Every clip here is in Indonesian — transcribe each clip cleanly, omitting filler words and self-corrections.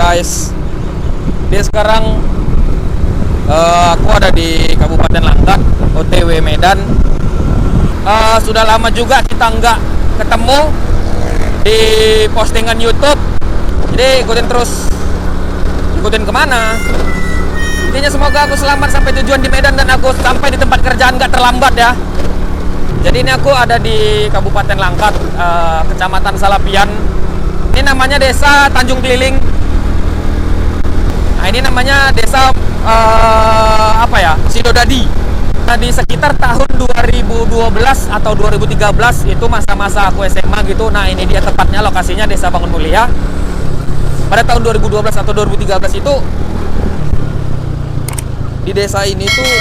guys. Dia sekarang aku ada di Kabupaten Langkat, OTW Medan. Sudah lama juga kita nggak ketemu di postingan YouTube. Jadi ikutin kemana. Intinya semoga aku selamat sampai tujuan di Medan dan aku sampai di tempat kerjaan nggak terlambat ya. Jadi ini aku ada di Kabupaten Langkat, Kecamatan Salapian. Ini namanya Desa Tanjung Keliling. Nah ini namanya Desa Sidodadi. Nah, di sekitar tahun 2012 atau 2013 itu masa-masa aku SMA gitu. Nah ini dia tepatnya lokasinya Desa Bangun Mulia. Pada tahun 2012 atau 2013 itu di desa ini tuh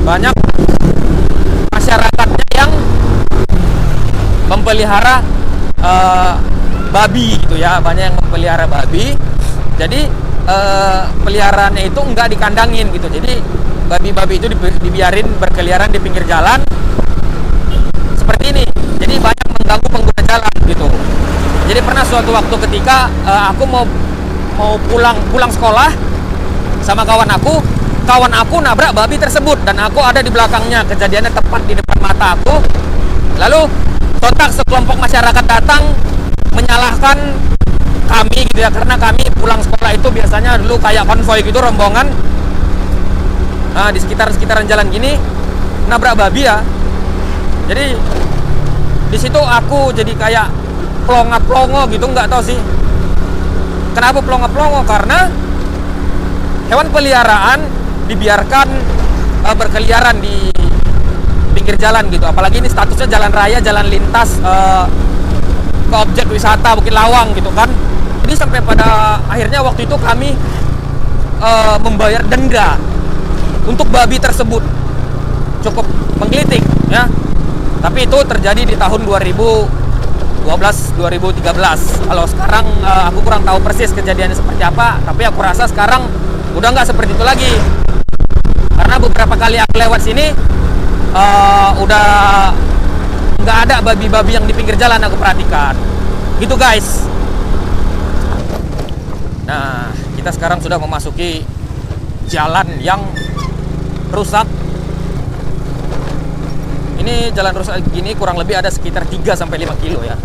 banyak masyarakatnya yang memelihara babi gitu ya, banyak yang memelihara babi. Jadi peliharaannya itu enggak dikandangin gitu. Jadi babi-babi itu dibiarin berkeliaran di pinggir jalan seperti ini. Jadi banyak mengganggu pengguna jalan gitu. Jadi pernah suatu waktu ketika aku mau pulang sekolah sama kawan aku nabrak babi tersebut dan aku ada di belakangnya. Kejadiannya tepat di depan mata aku. Lalu sontak sekelompok masyarakat datang menyalahkan kami gitu ya, karena kami pulang sekolah itu biasanya dulu kayak konvoy gitu, rombongan. Nah, di sekitaran jalan gini nabrak babi ya. Jadi di situ aku jadi kayak plongo gitu, nggak tahu sih kenapa plongo, karena hewan peliharaan dibiarkan berkeliaran di pinggir jalan gitu. Apalagi ini statusnya jalan raya, jalan lintas ke objek wisata Bukit Lawang gitu kan. Jadi sampai pada akhirnya waktu itu kami membayar denda untuk babi tersebut. Cukup menggelitik ya. Tapi itu terjadi di tahun 2012-2013. Kalau sekarang aku kurang tahu persis kejadiannya seperti apa, tapi aku rasa sekarang udah nggak seperti itu lagi. Karena beberapa kali aku lewat sini udah nggak ada babi-babi yang di pinggir jalan, aku perhatikan. Gitu guys. Nah, kita sekarang sudah memasuki jalan yang rusak. Ini jalan rusak gini kurang lebih ada sekitar 3-5 kilo ya.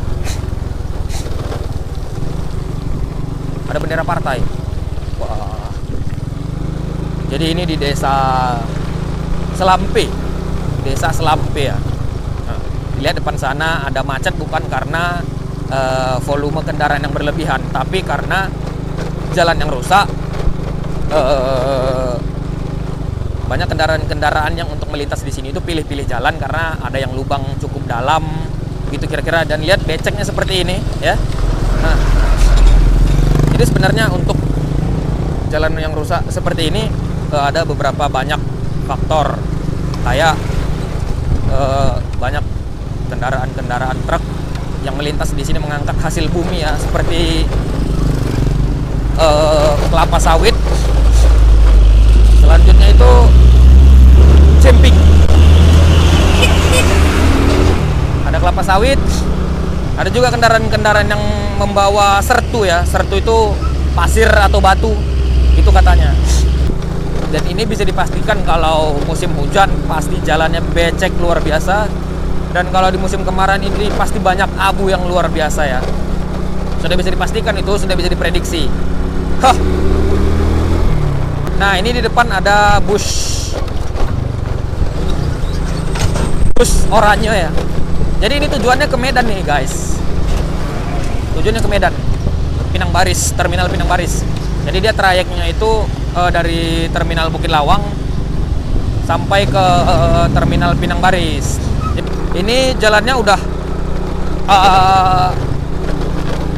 Ada bendera partai. Wah. Jadi ini di Desa Selampe. Desa Selampe ya. Nah, dilihat depan sana ada macet bukan karena volume kendaraan yang berlebihan, tapi karena jalan yang rusak. Banyak kendaraan-kendaraan yang untuk melintas di sini itu pilih-pilih jalan karena ada yang lubang cukup dalam gitu kira-kira. Dan lihat beceknya seperti ini ya. Nah, jadi sebenarnya untuk jalan yang rusak seperti ini ada beberapa banyak faktor, kayak banyak kendaraan-kendaraan truk yang melintas di sini mengangkat hasil bumi ya, seperti kelapa sawit. Selanjutnya itu camping. Ada kelapa sawit. Ada juga kendaraan-kendaraan yang membawa sertu ya. Sertu itu pasir atau batu, itu katanya. Dan ini bisa dipastikan kalau musim hujan pasti jalannya becek luar biasa. Dan kalau di musim kemarau ini pasti banyak abu yang luar biasa ya. Sudah bisa dipastikan, itu sudah bisa diprediksi. Hah. Nah ini di depan ada bus oranye ya. Jadi ini tujuannya ke Medan nih guys. Tujuannya ke Medan, Pinang Baris, terminal Pinang Baris. Jadi dia trayeknya itu dari terminal Bukit Lawang sampai ke terminal Pinang Baris. Ini jalannya udah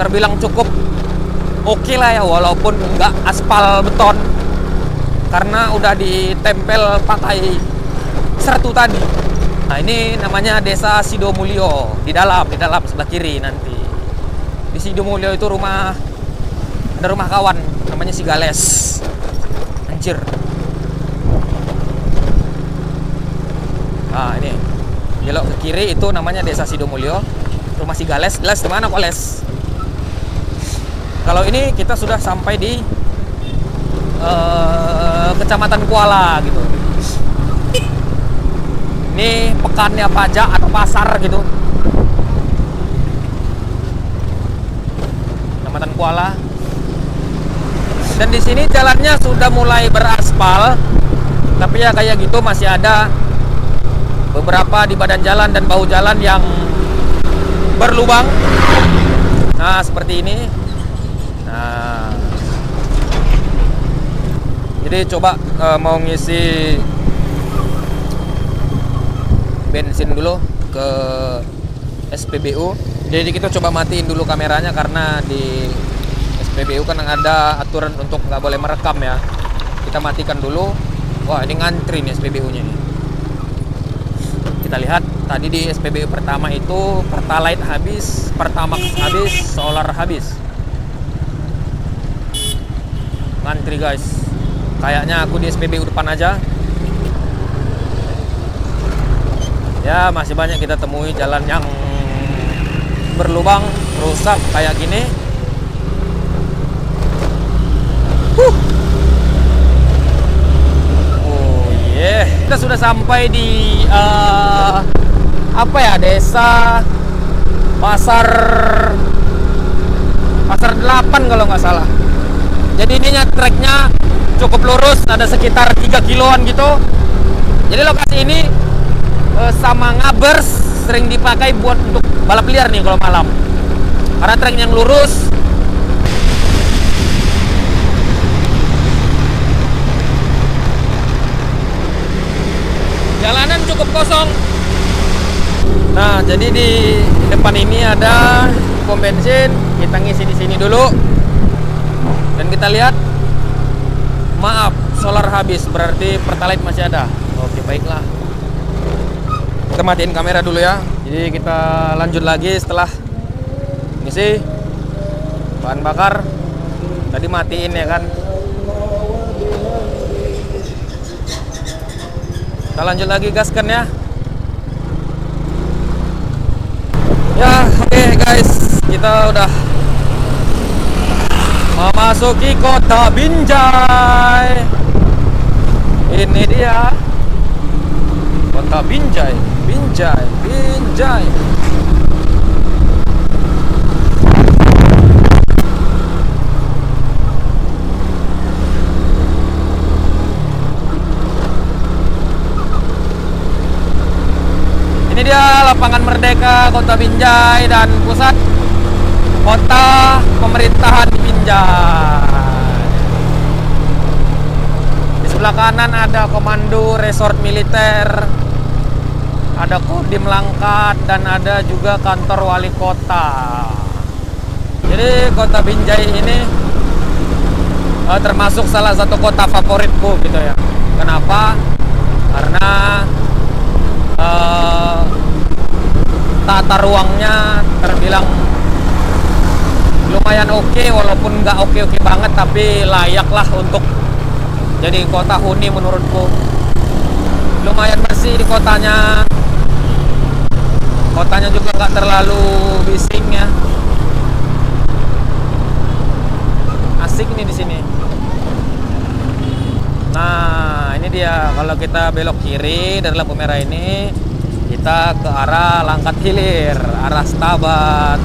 terbilang cukup oke lah ya, walaupun nggak aspal beton, karena udah ditempel pakai sertu tadi. Nah ini namanya Desa Sidomulyo, di dalam sebelah kiri nanti. Di Sidomulyo itu ada rumah kawan namanya Sigales. Anjir. Nah ini belok ke kiri itu namanya Desa Sidomulyo, rumah Sigales. Jelas kemana kok les? Kalau ini kita sudah sampai di Kecamatan Kuala gitu. Ini pekannya pajak atau pasar gitu. Kecamatan Kuala. Dan di sini jalannya sudah mulai beraspal, tapi ya kayak gitu masih ada beberapa di badan jalan dan bahu jalan yang berlubang. Nah, seperti ini. Nah, jadi coba mau ngisi bensin dulu ke SPBU. Jadi kita coba matiin dulu kameranya karena di SPBU kan ada aturan untuk nggak boleh merekam ya. Kita matikan dulu. Wah, ini ngantri nih SPBU-nya nih. Kita lihat tadi di SPBU pertama itu Pertalite habis, Pertamax habis, Solar habis. Ngantri guys. Kayaknya aku di SPBU depan aja. Ya, masih banyak kita temui jalan yang berlubang, rusak kayak gini. Oh yeah. Kita sudah sampai di apa ya, desa Pasar 8 kalau nggak salah. Jadi ininya treknya cukup lurus, ada sekitar 3 kiloan gitu. Jadi lokasi ini sama Ngabers sering dipakai buat untuk balap liar nih kalau malam. Karena trek yang lurus. Jalanan cukup kosong. Nah, jadi di depan ini ada pom bensin. Kita ngisi di sini dulu. Dan kita lihat, maaf, solar habis, berarti Pertalite masih ada. Oke, baiklah. Kita matiin kamera dulu ya. Jadi kita lanjut lagi setelah ngisi bahan bakar. Tadi matiin ya kan. Kita lanjut lagi, gaskan ya. Ya, oke guys, kita udah memasuki kota Binjai. Ini dia kota Binjai. Binjai. Ini dia lapangan Merdeka, Kota Binjai, dan pusat kota pemerintahan di Binjai. Di sebelah kanan ada komando resort militer, ada Kodim Langkat, dan ada juga kantor wali kota. Jadi kota Binjai ini termasuk salah satu kota favoritku gitu ya. Kenapa? Karena tata ruangnya terbilang lumayan oke, walaupun nggak oke-oke banget, tapi layak lah untuk jadi kota huni menurutku. Lumayan bersih di kotanya. Kotanya juga nggak terlalu bising ya. Asik nih di sini. Nah, ini dia. Kalau kita belok kiri dari lampu merah ini, kita ke arah Langkat Hilir, arah Stabat,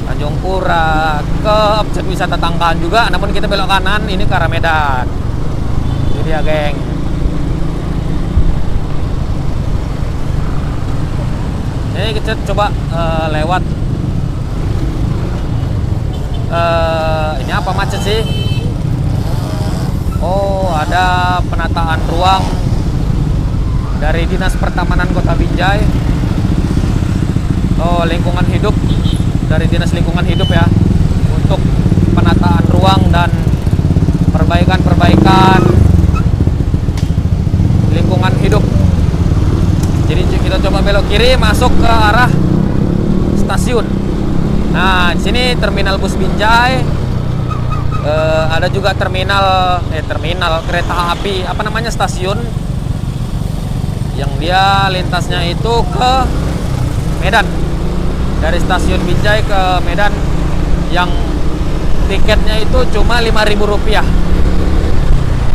Tanjung Pura, ke objek wisata Tangkahan juga. Namun kita belok kanan, ini ke arah Medan. Ini dia, geng. Ini kita coba lewat. Ini apa macet sih? Oh, ada penataan ruang dari Dinas Pertamanan Kota Binjai. Oh, lingkungan hidup dari Dinas Lingkungan Hidup ya, untuk penataan ruang dan perbaikan lingkungan hidup. Jadi kita coba belok kiri masuk ke arah stasiun. Nah, di sini terminal bus Binjai. Ada juga terminal kereta api, apa namanya, stasiun yang dia lintasnya itu ke Medan. Dari stasiun Binjai ke Medan yang Tiketnya itu cuma Rp5.000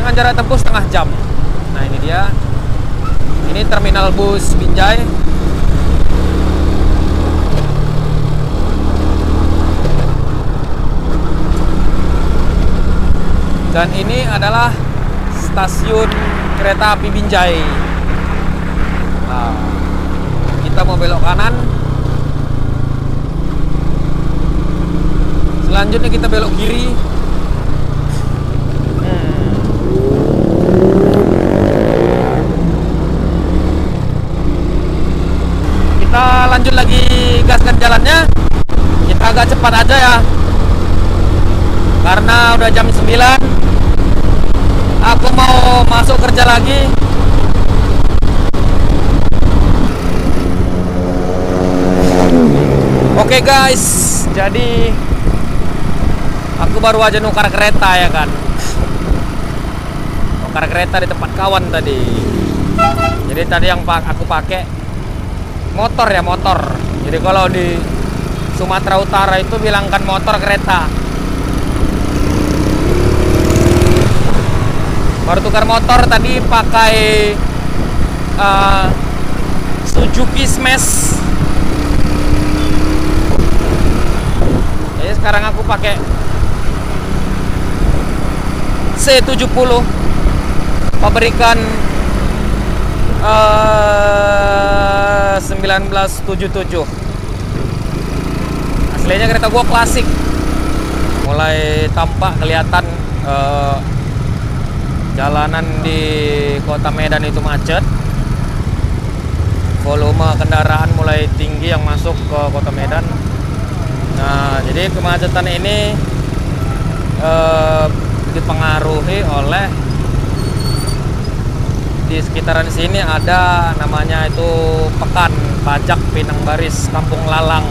dengan jarak tempuh setengah jam. Nah ini dia, ini terminal bus Binjai. Dan ini adalah stasiun kereta api Binjai. Nah, kita mau belok kanan. Selanjutnya kita belok kiri. Kita lanjut lagi gaskan jalannya. Kita agak cepat aja ya, karena udah jam 9. Aku mau masuk kerja lagi. Oke guys, jadi aku baru aja nukar kereta ya kan. Nukar kereta di tempat kawan tadi. Jadi tadi yang aku pakai motor ya, motor. Jadi kalau di Sumatera Utara itu bilangkan motor kereta. Baru tukar motor tadi pakai Suzuki Smash. Jadi sekarang aku pakai C70 pabrikan 1977. Aslinya kereta gua klasik. Mulai tampak kelihatan jalanan di kota Medan itu macet. Volume kendaraan mulai tinggi yang masuk ke kota Medan. Nah, jadi kemacetan ini dipengaruhi oleh di sekitaran sini ada namanya itu Pekan Pajak Pinang Baris Kampung Lalang.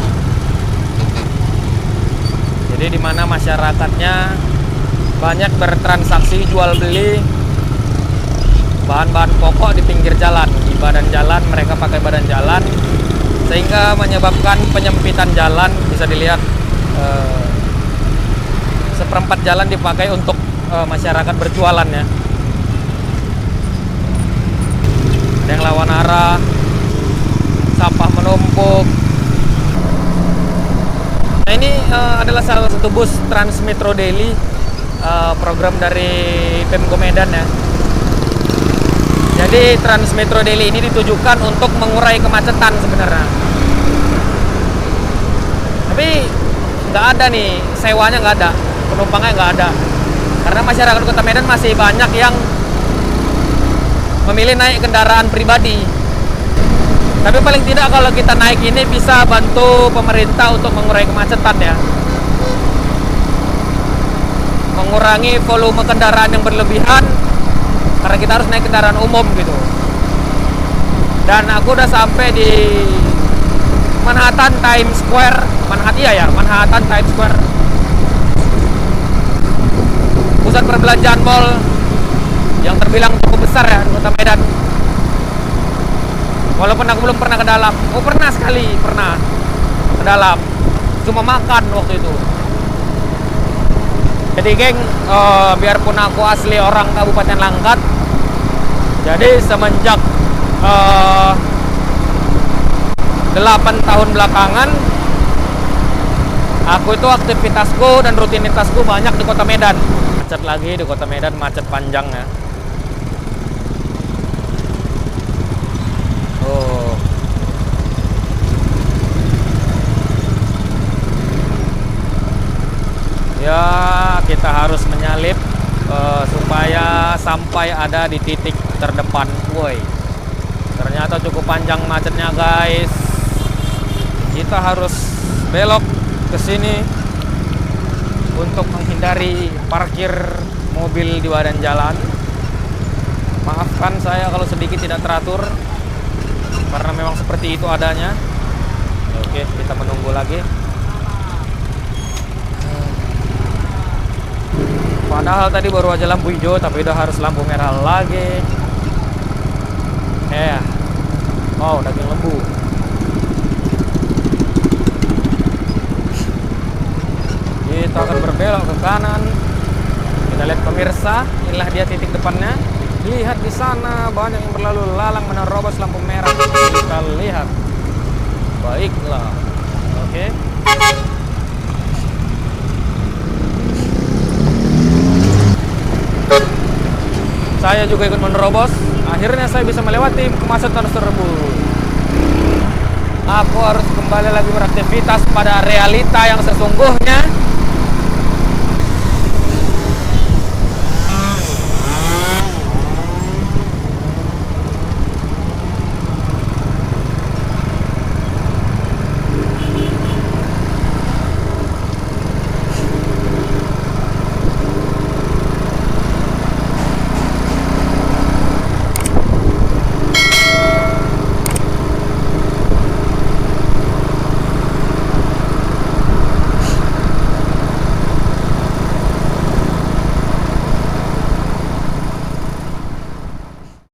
Jadi di mana masyarakatnya banyak bertransaksi jual beli bahan-bahan pokok di pinggir jalan, di badan jalan. Mereka pakai badan jalan sehingga menyebabkan penyempitan jalan. Bisa dilihat seperempat jalan dipakai untuk masyarakat berjualan ya. Ada yang lawan arah, sampah menumpuk. Nah ini adalah salah satu bus Transmetro Daily, program dari Pemko Medan ya. Jadi Transmetro Daily ini ditujukan untuk mengurai kemacetan sebenarnya. Tapi nggak ada nih, sewanya nggak ada, penumpangnya nggak ada. Karena masyarakat Kota Medan masih banyak yang memilih naik kendaraan pribadi. Tapi paling tidak kalau kita naik ini bisa bantu pemerintah untuk mengurai kemacetan ya. Mengurangi volume kendaraan yang berlebihan karena kita harus naik kendaraan umum gitu. Dan aku udah sampai di Manhattan Times Square. Manhattan Times Square. Pusat perbelanjaan mall yang terbilang cukup besar ya di Kota Medan. Walaupun aku belum pernah ke dalam. Oh pernah sekali, pernah ke dalam. Cuma makan waktu itu. Jadi geng, biarpun aku asli orang Kabupaten Langkat, jadi semenjak 8 tahun belakangan, aku itu aktivitasku dan rutinitasku banyak di Kota Medan. Macet lagi di Kota Medan, macet panjang ya. Oh. Ya, kita harus menyalip supaya sampai ada di titik terdepan. Woi, ternyata cukup panjang macetnya guys. Kita harus belok ke sini untuk menghindari parkir mobil di badan jalan. Maafkan saya kalau sedikit tidak teratur, karena memang seperti itu adanya. Oke, kita menunggu lagi. Padahal tadi baru aja lampu hijau, tapi udah harus lampu merah lagi. Oh, daging lembu. Kita kita akan berbelok ke kanan. Kita lihat pemirsa, inilah dia titik depannya. Lihat di sana banyak yang berlalu lalang menerobos lampu merah. Kita lihat. Baiklah. Oke. Saya juga ikut menerobos. Akhirnya saya bisa melewati kemacetan tersebut. Aku harus kembali lagi beraktivitas pada realita yang sesungguhnya.